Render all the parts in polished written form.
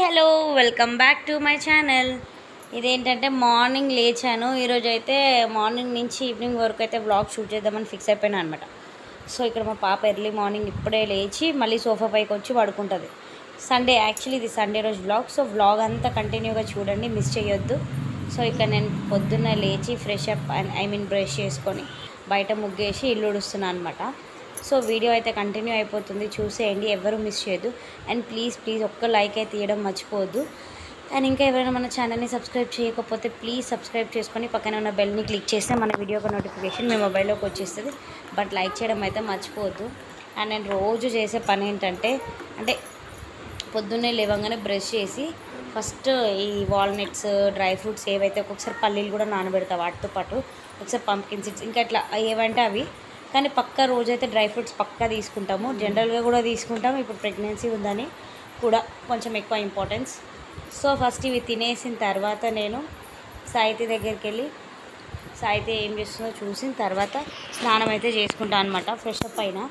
Hello welcome back to my channel. ఇదేంటంటే morning లేచాను. ఈరోజు అయితే మార్నింగ్ నుంచి ఈవినింగ్ వరకు అయితే వ్లాగ్ షూట్ చేద్దామని ఫిక్స్ అయిపోయాను అనమాట. సో ఇక్కడ మా పాప ఎర్లీ మార్నింగ్ ఇప్పుడే లేచి మళ్ళీ సోఫా పైకి వచ్చి పడుకుంటుంది. సండే, యాక్చువల్లీ ఇది సండే రోజు వ్లాగ్. సో వ్లాగ్ అంతా కంటిన్యూగా చూడండి, మిస్ చేయొద్దు. సో ఇక్కడ నేను పొద్దున్న లేచి ఫ్రెష్ అప్ బ్రష్ చేసుకొని బయట ముగ్గేసి ఇల్లు ఉడుస్తున్నాను అనమాట. సో వీడియో అయితే కంటిన్యూ అయిపోతుంది, చూసేయండి, ఎవరు మిస్ చేయొద్దు. అండ్ ప్లీజ్ ఒక్క లైక్ అయితే ఇవ్వడం మర్చిపోవద్దు. అండ్ ఇంకా ఎవరైనా మన ఛానల్ని సబ్స్క్రైబ్ చేయకపోతే ప్లీజ్ సబ్స్క్రైబ్ చేసుకొని పక్కన ఉన్న బెల్ని క్లిక్ చేస్తే మన వీడియో ఒక నోటిఫికేషన్ మీ మొబైల్లోకి వచ్చేస్తుంది. బట్ లైక్ చేయడం అయితే మర్చిపోవద్దు. అండ్ నేను రోజు చేసే పని ఏంటంటే పొద్దున్నే లేవగానే బ్రష్ చేసి ఫస్ట్ ఈ వాల్నట్స్, డ్రై ఫ్రూట్స్ ఏవైతే ఒక్కొక్కసారి పల్లీలు కూడా నానబెడతా, వాటితో పాటు ఒకసారి పంప్కిన్ సీడ్స్, ఇంకా ఇట్లా ఏవంటే అవి. కానీ పక్కా రోజైతే డ్రై ఫ్రూట్స్ పక్కా తీసుకుంటాము, జనరల్గా కూడా తీసుకుంటాము. ఇప్పుడు ప్రెగ్నెన్సీ ఉందని కూడా కొంచెం ఎక్కువ ఇంపార్టెన్స్. సో ఫస్ట్ ఇవి తినేసిన తర్వాత నేను సాయితీ దగ్గరికి వెళ్ళి సాయితీ ఏం చేస్తుందో చూసిన తర్వాత స్నానం అయితే చేసుకుంటాను అనమాట. ఫ్రెష్ అప్ అయినా.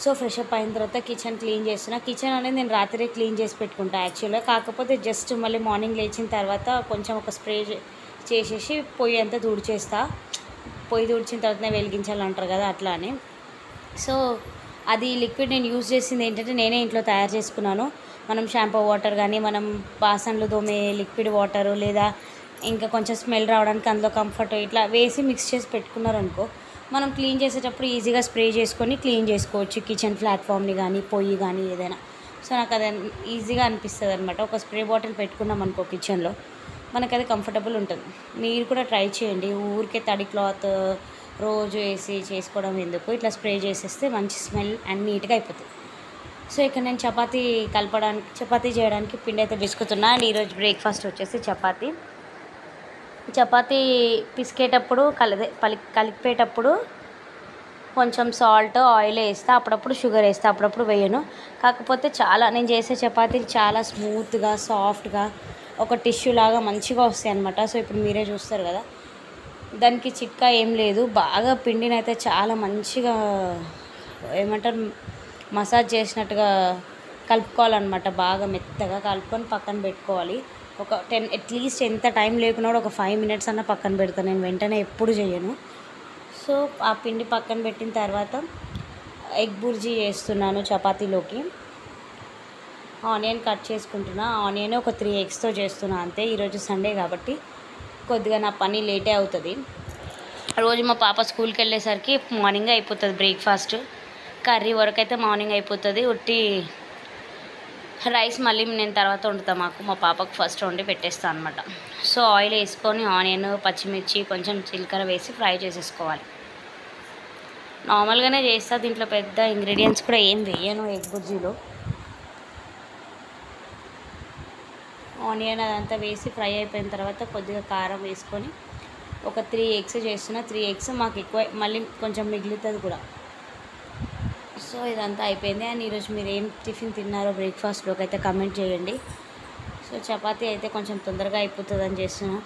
సో ఫ్రెష్ అప్ అయిన తర్వాత కిచెన్ క్లీన్ చేస్తున్నా. కిచెన్ అనేది నేను రాత్రే క్లీన్ చేసి పెట్టుకుంటాను యాక్చువల్గా. కాకపోతే జస్ట్ మళ్ళీ మార్నింగ్ లేచిన తర్వాత కొంచెం ఒక స్ప్రే చేసేసి పొయ్యి అంతా తుడిచేస్తా. పొయ్యి తుడిచిన తర్వాతనే వెలిగించాలంటారు కదా, అట్లా అని. సో అది లిక్విడ్ నేను యూజ్ చేసింది ఏంటంటే నేనే ఇంట్లో తయారు చేసుకున్నాను. మనం షాంపూ వాటర్ కానీ, మనం బాసన్లు తోమే లిక్విడ్ వాటరు, లేదా ఇంకా కొంచెం స్మెల్ రావడానికి అందులో కంఫర్ట్ ఇట్లా వేసి మిక్స్ చేసి పెట్టుకున్నారనుకో, మనం క్లీన్ చేసేటప్పుడు ఈజీగా స్ప్రే చేసుకొని క్లీన్ చేసుకోవచ్చు కిచెన్ ప్లాట్ఫామ్ని కానీ, పొయ్యి కానీ, ఏదైనా. సో నాకు అది ఈజీగా అనిపిస్తుంది అనమాట. ఒక స్ప్రే బాటిల్ పెట్టుకున్నాం అనుకో కిచెన్లో, మనకు అది కంఫర్టబుల్ ఉంటుంది. మీరు కూడా ట్రై చేయండి. ఊరికే తడి క్లాత్ రోజు వేసి చేసుకోవడం ఎందుకు, ఇట్లా స్ప్రే చేసేస్తే మంచి స్మెల్ అండ్ నీట్గా అయిపోతుంది. సో ఇక్కడ నేను చపాతీ చేయడానికి పిండి అయితే పిసుకుతున్నా. అండ్ ఈరోజు బ్రేక్ఫాస్ట్ వచ్చేసి చపాతీ పిసికేటప్పుడు కలిపేటప్పుడు కొంచెం సాల్ట్, ఆయిల్ వేస్తా, అప్పుడప్పుడు షుగర్ వేస్తా, అప్పుడప్పుడు వేయను. కాకపోతే నేను చేసే చపాతీలు చాలా స్మూత్గా, సాఫ్ట్గా, ఒక టిష్యూ లాగా మంచిగా వస్తాయి అన్నమాట. సో ఇప్పుడు మీరే చూస్తారు కదా. దానికి చిట్కా ఏం లేదు, బాగా పిండిని అయితే చాలా మంచిగా మసాజ్ చేసినట్టుగా కలుపుకోవాలన్నమాట. బాగా మెత్తగా కలుపుకొని పక్కన పెట్టుకోవాలి. ఒక అట్లీస్ట్ ఎంత టైం లేకున్నా కూడా ఒక 5 minutes అన్న పక్కన పెడతాను నేను, వెంటనే ఎప్పుడు చేయను. సో ఆ పిండి పక్కన పెట్టిన తర్వాత ఎగ్ బుర్జీ చేస్తున్నాను చపాతీలోకి. ఆనియన్ కట్ చేసుకుంటున్నా. ఆనియన్ ఒక 3 eggsతో చేస్తున్నా అంతే. ఈరోజు సండే కాబట్టి కొద్దిగా నా పని లేటే అవుతుంది. రోజు మా పాప స్కూల్కి వెళ్ళేసరికి మార్నింగ్ అయిపోతుంది బ్రేక్ఫాస్ట్. కర్రీ వరకు అయితే మార్నింగ్ అయిపోతుంది. ఉట్టి రైస్ మళ్ళీ నేను తర్వాత వండుతాను. మా పాపకు ఫస్ట్ వండి పెట్టేస్తాను అనమాట. సో ఆయిల్ వేసుకొని ఆనియన్, పచ్చిమిర్చి, కొంచెం జీలకర్ర వేసి ఫ్రై చేసేసుకోవాలి. నార్మల్గానే చేస్తా, దీంట్లో పెద్ద ఇంగ్రీడియంట్స్ కూడా ఏం వేయను ఎగ్ బుర్జీలో. ఆనియన్ అదంతా వేసి ఫ్రై అయిపోయిన తర్వాత కొద్దిగా కారం వేసుకొని ఒక 3 eggs చేస్తున్నా. 3 eggs మాకు ఎక్కువ, మళ్ళీ కొంచెం మిగులుతుంది కూడా. సో ఇదంతా అయిపోయింది. అండ్ ఈరోజు మీరు ఏం టిఫిన్ తిన్నారో బ్రేక్ఫాస్ట్లోకి అయితే కమెంట్ చేయండి. సో చపాతీ అయితే కొంచెం తొందరగా అయిపోతుందని చేస్తున్నా.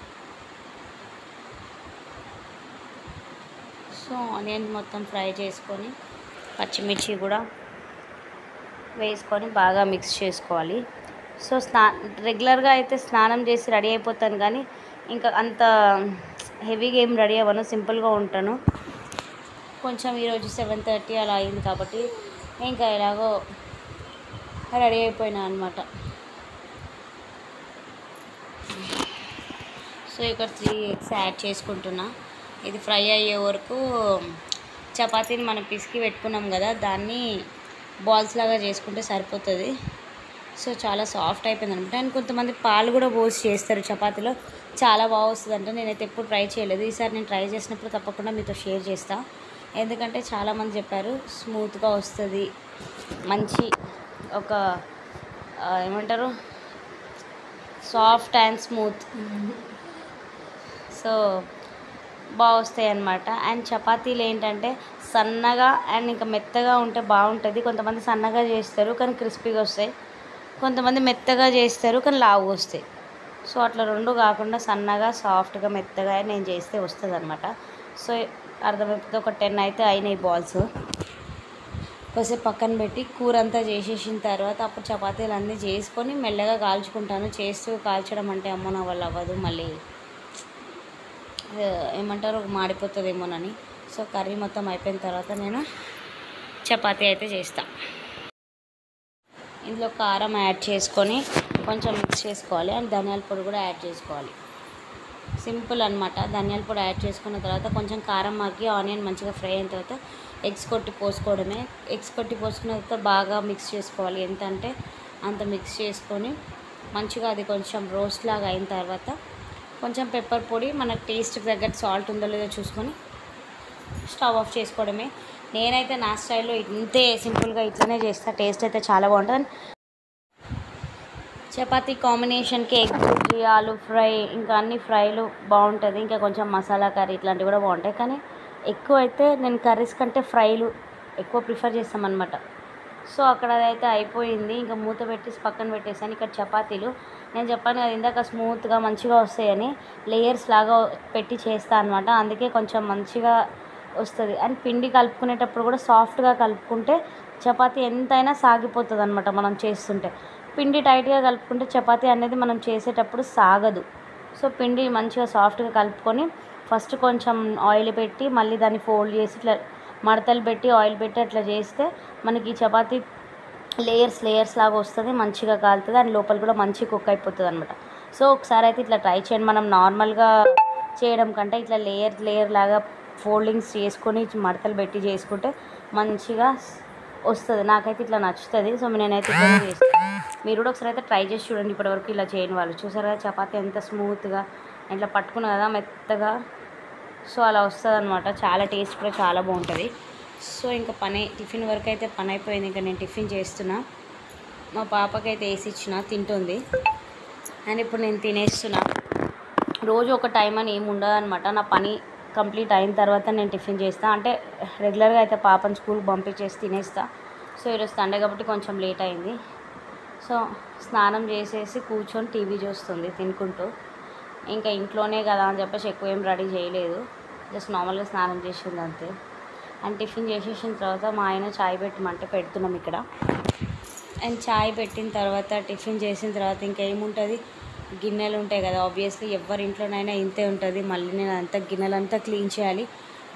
సో ఆనియన్ మొత్తం ఫ్రై చేసుకొని పచ్చిమిర్చి కూడా వేసుకొని బాగా మిక్స్ చేసుకోవాలి. సో రెగ్యులర్గా అయితే స్నానం చేసి రెడీ అయిపోతాను, కానీ ఇంకా అంత హెవీగా ఏం రెడీ అవ్వను, సింపుల్గా ఉంటాను. కొంచెం ఈరోజు 7:30 అలా అయింది కాబట్టి ఇంకా ఎలాగో రెడీ అయిపోయినా అనమాట. సో ఇక్కడ 3 eggs యాడ్ చేసుకుంటున్నా. ఇది ఫ్రై అయ్యే వరకు చపాతీని మనం పిసికి పెట్టుకున్నాం కదా, దాన్ని బాల్స్ లాగా చేసుకుంటే సరిపోతుంది. సో చాలా సాఫ్ట్ అయిపోయింది అనమాట. అండ్ కొంతమంది పాలు కూడా పోసి చేస్తారు చపాతీలో, చాలా బాగా వస్తుంది అంటే. నేనైతే ఎప్పుడు ట్రై చేయలేదు. ఈసారి నేను ట్రై చేసినప్పుడు తప్పకుండా మీతో షేర్ చేస్తాను. ఎందుకంటే చాలామంది చెప్పారు స్మూత్గా వస్తుంది, మంచి ఒక సాఫ్ట్ అండ్ స్మూత్, సో బాగా వస్తాయి అన్నమాట. అండ్ చపాతీలు ఏంటంటే సన్నగా అండ్ ఇంకా మెత్తగా ఉంటే బాగుంటుంది. కొంతమంది సన్నగా చేస్తారు కానీ క్రిస్పీగా వస్తాయి, కొంతమంది మెత్తగా చేస్తారు కానీ లావుగా వస్తాయి. సో అట్లా రెండు కాకుండా సన్నగా, సాఫ్ట్గా, మెత్తగా నేను చేస్తే వస్తుంది అనమాట. సో అర్థమైపోతుంది. ఒక 10 అయితే అయినాయి బాల్స్. కొద్దిసేపు పక్కన పెట్టి కూర అంతా చేసేసిన తర్వాత అప్పుడు చపాతీలు అన్నీ చేసుకొని మెల్లగా కాల్చుకుంటాను. చేస్తూ కాల్చడం అంటే అమ్మో నా వల్ల అవ్వదు, మళ్ళీ ఏమంటారు మాడిపోతుందేమోనని. సో కర్రీ మొత్తం అయిపోయిన తర్వాత నేను చపాతీ అయితే చేస్తాను. ఇందులో కారం యాడ్ చేసుకొని కొంచెం మిక్స్ చేసుకోవాలి అండ్ ధనియాల పొడి కూడా యాడ్ చేసుకోవాలి. సింపుల్ అనమాట. ధనియాల పొడి యాడ్ చేసుకున్న తర్వాత కొంచెం కారం మగ్గి ఆనియన్ మంచిగా ఫ్రై అయిన తర్వాత ఎగ్స్ కొట్టి పోసుకోవడమే. ఎగ్స్ కొట్టి పోసుకున్న తర్వాత బాగా మిక్స్ చేసుకోవాలి. ఎంత అంటే అంత మిక్స్ చేసుకొని మంచిగా అది కొంచెం రోస్ట్ లాగా అయిన తర్వాత కొంచెం పెప్పర్ పొడి మన టేస్ట్కి తగ్గట్టు సాల్ట్ ఉందో లేదో చూసుకొని స్టవ్ ఆఫ్ చేసుకోవడమే. నేనైతే నా స్టైల్లో ఇంతే సింపుల్గా ఇట్లనే చేస్తా. టేస్ట్ అయితే చాలా బాగుంటుంది. చపాతీ కాంబినేషన్కి ఎగ్ బుర్జీ, ఆలు ఫ్రై, ఇంకా అన్ని ఫ్రైలు బాగుంటుంది. ఇంకా కొంచెం మసాలా కర్రీ ఇట్లాంటివి కూడా బాగుంటాయి. కానీ ఎక్కువ అయితే నేను కర్రీస్ కంటే ఫ్రైలు ఎక్కువ ప్రిఫర్ చేస్తామన్నమాట. సో అక్కడ అదైతే అయిపోయింది. ఇంకా మూత పెట్టి పక్కన పెట్టేసాను. ఇక్కడ చపాతీలు నేను చెప్పాను కదా ఇందాక స్మూత్గా మంచిగా వస్తాయని, లేయర్స్ లాగా పెట్టి చేస్తాను అనమాట. అందుకే కొంచెం మంచిగా వస్తుంది. అండ్ పిండి కలుపుకునేటప్పుడు కూడా సాఫ్ట్గా కలుపుకుంటే చపాతీ ఎంతైనా సాగిపోతుంది అనమాట. మనం చేస్తుంటే పిండి టైట్గా కలుపుకుంటే చపాతీ అనేది మనం చేసేటప్పుడు సాగదు. సో పిండి మంచిగా సాఫ్ట్గా కలుపుకొని ఫస్ట్ కొంచెం ఆయిల్ పెట్టి మళ్ళీ దాన్ని ఫోల్డ్ చేసి ఇట్లా మడతలు పెట్టి ఆయిల్ పెట్టి అట్లా చేస్తే మనకి చపాతీ లేయర్స్ లాగా వస్తుంది, మంచిగా కాలుతుంది అండ్ లోపల కూడా మంచిగా కుక్ అయిపోతుంది అనమాట. సో ఒకసారి అయితే ఇట్లా ట్రై చేయండి. మనం నార్మల్గా చేయడం కంటే ఇట్లా లేయర్ లాగా ఫోల్డింగ్స్ చేసుకొని మడతలు పెట్టి చేసుకుంటే మంచిగా వస్తుంది. నాకైతే ఇట్లా నచ్చుతుంది. సో నేనైతే ఇట్లా చేస్తాను. మీరు కూడా ఒకసారి అయితే ట్రై చేసి చూడండి. ఇప్పటివరకు ఇలా చేయని వాళ్ళు చూసారు కదా చపాతీ ఎంత స్మూత్గా ఇట్లా పట్టుకున్నా కదా మెత్తగా. సో అలా వస్తుంది అనమాట. చాలా టేస్ట్ కూడా చాలా బాగుంటుంది. సో ఇంకా టిఫిన్ వరకు అయితే పని అయిపోయింది. ఇంకా నేను టిఫిన్ చేస్తున్నా. మా పాపకైతే వేసి ఇచ్చిన తింటుంది అండ్ ఇప్పుడు నేను తినేస్తున్నా. రోజు ఒక టైం అని ఏమి ఉండదు అనమాట. నా పని కంప్లీట్ అయిన తర్వాత నేను టిఫిన్ చేస్తాను. అంటే రెగ్యులర్గా అయితే పాపని స్కూల్కి పంపించేసి తినేస్తా. సో ఈరోజు సండే కాబట్టి కొంచెం లేట్ అయింది. సో స్నానం చేసేసి కూర్చొని టీవీ చూస్తుంది తినుకుంటూ. ఇంకా ఇంట్లోనే కదా అని చెప్పేసి ఎక్కువ ఏం రెడీ చేయలేదు. జస్ట్ నార్మల్గా స్నానం చేసింది అంతే. అండ్ టిఫిన్ చేసేసిన తర్వాత మా ఆయన చాయ్ పెట్టమంటే పెడుతున్నాం ఇక్కడ. అండ్ చాయ్ పెట్టిన తర్వాత టిఫిన్ చేసిన తర్వాత ఇంకా ఏముంటుంది, గిన్నెలు ఉంటాయి కదా. ఆబ్వియస్లీ ఎవరి ఇంట్లోనైనా ఇంతే ఉంటుంది. మళ్ళీ నేను అంతా గిన్నెలంతా క్లీన్ చేయాలి.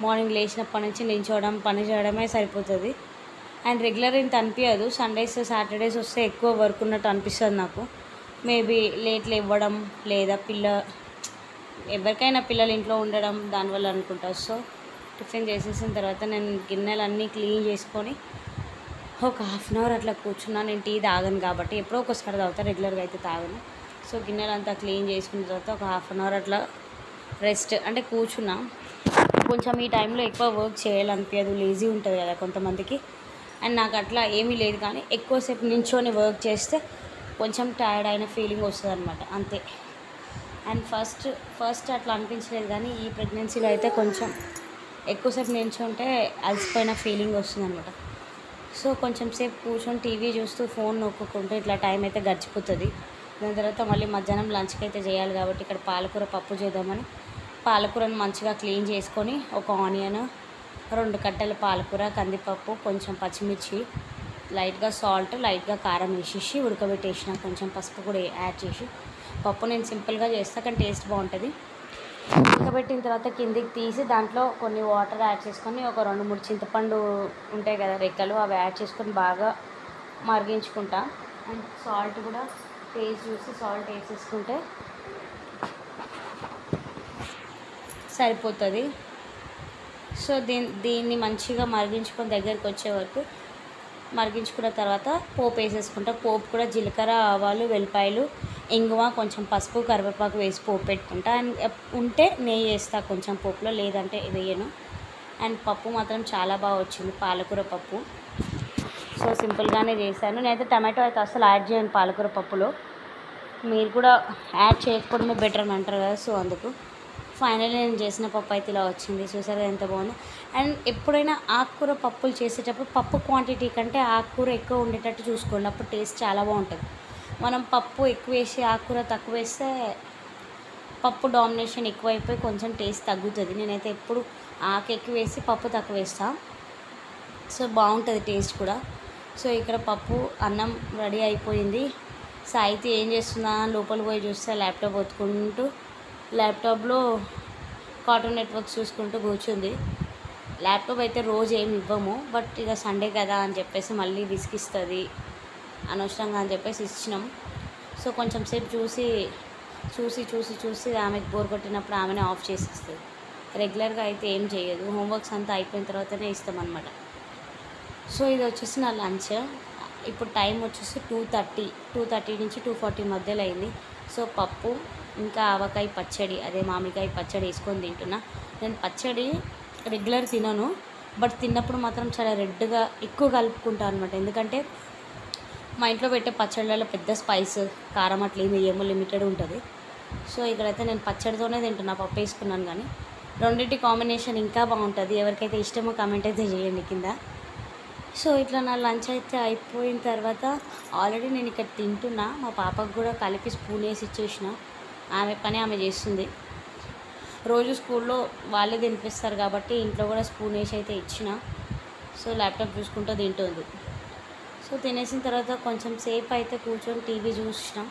మార్నింగ్ లేచినప్పటి నుంచి నిల్చోవడం పని చేయడమే సరిపోతుంది. అండ్ రెగ్యులర్ ఇంత అనిపించదు. సండేస్ సాటర్డేస్ వస్తే ఎక్కువ వర్క్ ఉన్నట్టు అనిపిస్తుంది నాకు. మేబీ లేట్లు ఇవ్వడం లేదా ఎవరికైనా పిల్లలు ఇంట్లో ఉండడం దానివల్ల అనుకుంటా. సో టిఫిన్ చేసేసిన తర్వాత నేను గిన్నెలన్నీ క్లీన్ చేసుకొని ఒక హాఫ్ అన్ అవర్ అట్లా కూర్చున్నా. నేను టీ తాగను కాబట్టి ఎప్పుడో ఒకసారి తాగుతాను, రెగ్యులర్గా అయితే తాగను. సో గిన్నెలంతా క్లీన్ చేసుకున్న తర్వాత ఒక హాఫ్ అన్ అవర్ అట్లా రెస్ట్ అంటే కూర్చున్నా. కొంచెం ఈ టైంలో ఎక్కువ వర్క్ చేయాలనిపించదు, లేజీ ఉంటుంది కదా కొంతమందికి. అండ్ నాకు అట్లా ఏమీ లేదు. కానీ ఎక్కువసేపు నించొని వర్క్ చేస్తే కొంచెం టైర్డ్ అయిన ఫీలింగ్ వస్తుంది అనమాట, అంతే. అండ్ ఫస్ట్ అట్లా అనిపించలేదు. కానీ ఈ ప్రెగ్నెన్సీలో అయితే కొంచెం ఎక్కువసేపు నిల్చుంటే అలసిపోయిన ఫీలింగ్ వస్తుంది అనమాట. సో కొంచెం సేపు కూర్చొని టీవీ చూస్తూ ఫోన్ నొక్కుంటూ ఇట్లా టైం అయితే గడిచిపోతుంది. దాని తర్వాత మళ్ళీ మధ్యాహ్నం లంచ్కి అయితే చేయాలి కాబట్టి ఇక్కడ పాలకూర పప్పు చేద్దామని పాలకూరను మంచిగా క్లీన్ చేసుకొని ఒక ఆనియన్, 2 కట్టెల పాలకూర, కందిపప్పు, కొంచెం పచ్చిమిర్చి, లైట్గా సాల్ట్, లైట్గా కారం వేసేసి ఉడకబెట్టేసిన, కొంచెం పసుపు కూడా యాడ్ చేసి. పప్పు నేను సింపుల్గా చేస్తాను కానీ టేస్ట్ బాగుంటుంది. ఉడకబెట్టిన తర్వాత కిందికి తీసి దాంట్లో కొన్ని వాటర్ యాడ్ చేసుకొని ఒక 2-3 చింతపండు ఉంటాయి కదా రెక్కలు, అవి యాడ్ చేసుకొని బాగా మరిగించుకుంటా. అండ్ సాల్ట్ కూడా టేస్ట్ చూసి సాల్ట్ వేసేసుకుంటే సరిపోతుంది. సో దీన్ని మంచిగా మరిగించుకొని దగ్గరికి వచ్చే వరకు మరిగించుకున్న తర్వాత పోపు వేసేసుకుంటా. పోపు కూడా జీలకర్ర, ఆవాలు, వెల్లిపాయలు, ఇంగువ, కొంచెం పసుపు, కరివేపాకు వేసి పోపు పెట్టుకుంటా. అండ్ ఉంటే నెయ్యి వేస్తా కొంచెం పోపులో, లేదంటే వేయను. అండ్ పప్పు మాత్రం చాలా బాగా వచ్చింది, పాలకూర పప్పు. సో సింపుల్గానే చేశాను. నేనైతే టమాటో అయితే అసలు యాడ్ చేయను పాలకూర పప్పులో. మీరు కూడా యాడ్ చేయకపోవడమే బెటర్ అని అంటారు కదా. సో అందుకు ఫైనల్లీ నేను చేసిన పప్పు అయితే ఇలా వచ్చింది. చూసారా ఎంత బాగుందో. అండ్ ఎప్పుడైనా ఆకుకూర పప్పులు చేసేటప్పుడు పప్పు క్వాంటిటీ కంటే ఆకుకూర ఎక్కువ ఉండేటట్టు చూసుకోండి, అప్పుడు టేస్ట్ చాలా బాగుంటుంది. మనం పప్పు ఎక్కువ వేసి ఆకుకూర తక్కువ వేస్తే పప్పు డామినేషన్ ఎక్కువైపోయి కొంచెం టేస్ట్ తగ్గుతుంది. నేనైతే ఎప్పుడు ఆకు ఎక్కువ వేసి పప్పు తక్కువ వేస్తాను. సో బాగుంటుంది టేస్ట్ కూడా. సో ఇక్కడ పప్పు అన్నం రెడీ అయిపోయింది. సాయితి ఏం చేస్తుందా లోపలికి పోయి చూస్తే ల్యాప్టాప్ ఒత్తుకుంటూ ల్యాప్టాప్లో కార్టూన్ నెట్వర్క్స్ చూసుకుంటూ కూర్చుంది. ల్యాప్టాప్ అయితే రోజు ఏమి ఇవ్వము, బట్ ఇక సండే కదా అని చెప్పేసి మళ్ళీ విసిగిస్తుంది అనవసరంగా అని చెప్పేసి ఇచ్చినాం. సో కొంచెం సేపు చూసి చూసి చూసి చూసి ఆమెకు బోర్ కొట్టినప్పుడు ఆమెనే ఆఫ్ చేసేస్తుంది. రెగ్యులర్గా అయితే ఏం చేయదు. హోంవర్క్స్ అంతా అయిపోయిన తర్వాతనే ఇస్తామన్నమాట. సో ఇది వచ్చేసి నా లంచ్. ఇప్పుడు టైం వచ్చేసి 2:30 నుంచి 2:40 మధ్యలో అయింది. సో పప్పు ఇంకా ఆవకాయ పచ్చడి, అదే మామిడికాయ పచ్చడి వేసుకొని తింటున్నా. నేను పచ్చడి రెగ్యులర్ తినను, బట్ తిన్నప్పుడు మాత్రం చాలా రెడ్గా ఎక్కువ కలుపుకుంటాను అనమాట. ఎందుకంటే మా ఇంట్లో పెట్టే పచ్చళ్ళలో పెద్ద స్పైస్ కారం అట్లా ఏమో లిమిటెడ్ ఉంటుంది. సో ఇక్కడైతే నేను పచ్చడితోనే తింటున్నా, పప్పు వేసుకున్నాను. కానీ రెండింటి కాంబినేషన్ ఇంకా బాగుంటుంది. ఎవరికైతే ఇష్టమో కామెంట్ అయితే చేయండి కింద. సో ఇట్లా నా లంచ్ అయితే అయిపోయిన తర్వాత ఆల్రెడీ నేను ఇక్కడ తింటున్నా. మా పాపకు కూడా కలిపి స్పూన్ వేసి ఇచ్చేసిన. ఆమె పని ఆమె చేస్తుంది. రోజు స్కూల్లో వాళ్ళే తినిపిస్తారు కాబట్టి ఇంట్లో కూడా స్పూన్ వేసి అయితే ఇచ్చిన. సో ల్యాప్టాప్ చూసుకుంటూ తింటుంది. సో తినేసిన తర్వాత కొంచెం సేపు అయితే కూర్చొని టీవీ చూసినాం.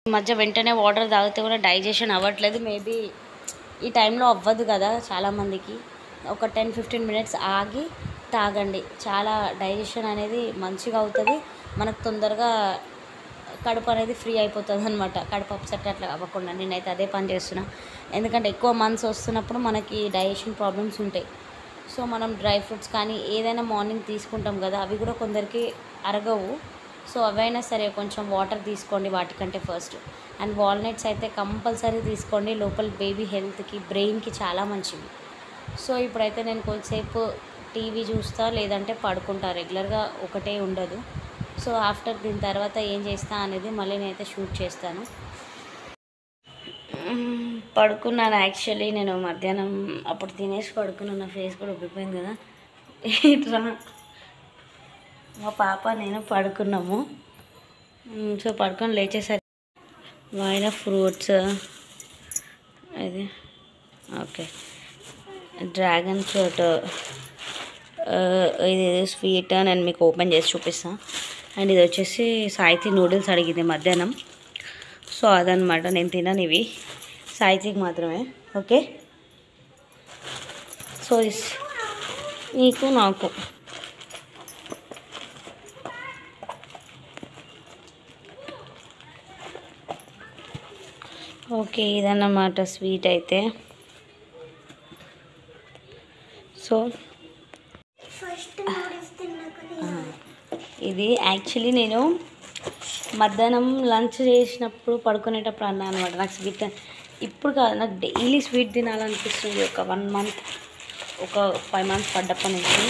ఈ మధ్య వెంటనే వాటర్ తాగితే కూడా డైజెషన్ అవ్వట్లేదు. మేబీ ఈ టైంలో అవ్వదు కదా చాలామందికి. ఒక 10-15 మినిట్స్ ఆగి తాగండి, చాలా డైజెషన్ అనేది మంచిగా అవుతుంది. మనకు తొందరగా కడుపు అనేది ఫ్రీ అయిపోతుంది అనమాట. కడుపు అప్సెట్ అట్లా అవ్వకుండా నేనైతే అదే పని చేస్తున్నా. ఎందుకంటే ఎక్కువ మంత్స్ వస్తున్నప్పుడు మనకి డైజెషన్ ప్రాబ్లమ్స్ ఉంటాయి. సో మనం డ్రై ఫ్రూట్స్ కానీ ఏదైనా మార్నింగ్ తీసుకుంటాం కదా, అవి కూడా కొందరికి అరగవు. సో అవైనా సరే కొంచెం వాటర్ తీసుకోండి వాటికంటే ఫస్ట్. అండ్ వాల్నట్స్ అయితే కంపల్సరీ తీసుకోండి. లోపల బేబీ హెల్త్కి బ్రెయిన్కి చాలా మంచివి. సో ఇప్పుడైతే నేను కొంచెంసేపు టీవీ చూస్తా, లేదంటే పడుకుంటా. రెగ్యులర్గా ఒకటే ఉండదు. సో ఆఫ్టర్ దీని తర్వాత ఏం చేస్తా అనేది మళ్ళీ నేనైతే షూట్ చేస్తాను. పడుకున్నాను. యాక్చువల్లీ నేను మధ్యాహ్నం అప్పుడు తినేసి పడుకున్నాను. నా ఫేస్ కూడా ఉబ్బిపోయింది కదా. ఇట్లా మా పాప నేను పడుకున్నాము. సో పడుకొని లేచేసరికి వాయిన ఫ్రూట్స్ అది ఓకే డ్రాగన్ ఫ్రూట్ ఇది స్వీట్ నేను మీకు ఓపెన్ చేసి చూపిస్తాను. అండ్ ఇది వచ్చేసి సాయితి నూడిల్స్ అడిగింది మధ్యాహ్నం. సో అదనమాట. నేను తినను ఇవి, సాయితికి మాత్రమే. ఓకే సో నీకు నాకు ఓకే ఇదన్నమాట స్వీట్ అయితే. సో ఇది యాక్చువల్లీ నేను మధ్యాహ్నం లంచ్ చేసినప్పుడు పడుకునేటప్పుడు అన్నా అనమాట, నాకు స్వీట్ ఇప్పుడు కాదు, నాకు డైలీ స్వీట్ తినాలనిపిస్తుంది. ఒక 1 మంత్, ఒక 5 మంత్స్ పడ్డప్పటి నుంచి.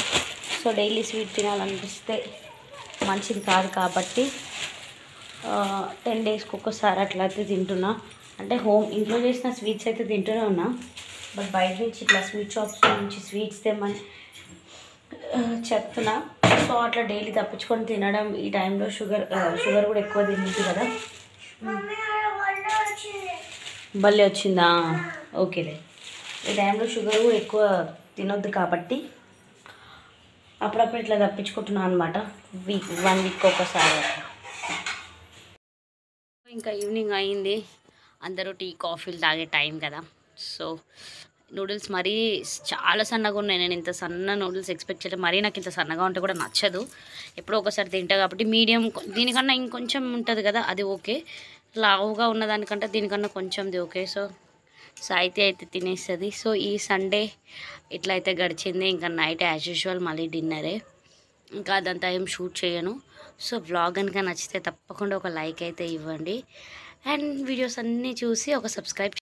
సో డైలీ స్వీట్ తినాలనిపిస్తే మంచిది కాదు కాబట్టి 10 డేస్కి ఒక్కసారి అట్లా అయితే తింటున్నా. అంటే ఇంట్లో చేసిన స్వీట్స్ అయితే తింటూనే ఉన్నా, బట్ బయట నుంచి ఇట్లా స్వీట్ షాప్స్ నుంచి స్వీట్స్ తెమ్మని చెప్తున్నా. సో అట్లా డైలీ తప్పించుకొని తినడం. ఈ టైంలో షుగర్ కూడా ఎక్కువ తింటుంది కదా. బల్లి వచ్చిందా? ఓకేలే. ఈ టైంలో షుగర్ కూడా ఎక్కువ తినొద్దు కాబట్టి అప్పుడప్పుడు ఇట్లా తప్పించుకుంటున్నాను అనమాట. 1 వీక్ ఒకసారి. ఇంకా ఈవినింగ్ అయింది, అందరూ టీ కాఫీలు తాగే టైం కదా. సో నూడిల్స్ మరీ చాలా సన్నగా ఉన్నాయి. నేను ఇంత సన్న నూడిల్స్ ఎక్స్పెక్ట్ చేయలేదు. మరీ నాకు ఇంత సన్నగా ఉంటే కూడా నచ్చదు. ఎప్పుడో ఒకసారి తింటా కాబట్టి మీడియం, దీనికన్నా ఇంకొంచెం ఉంటుంది కదా అది ఓకే. లావుగా ఉన్నదానికంటే దీనికన్నా కొంచెంది ఓకే. సో సాయితి అయితే తినేస్తుంది. సో ఈ సండే ఇట్లా అయితే గడిచింది. ఇంకా నైట్ యాజ్ యూజువల్ మళ్ళీ డిన్నరే. ఇంకా అదంతా ఏం షూట్ చేయను. సో వ్లాగ్ కనుక నచ్చితే తప్పకుండా ఒక లైక్ అయితే ఇవ్వండి. అండ్ వీడియోస్ అన్నీ చూసి ఒక సబ్స్క్రైబ్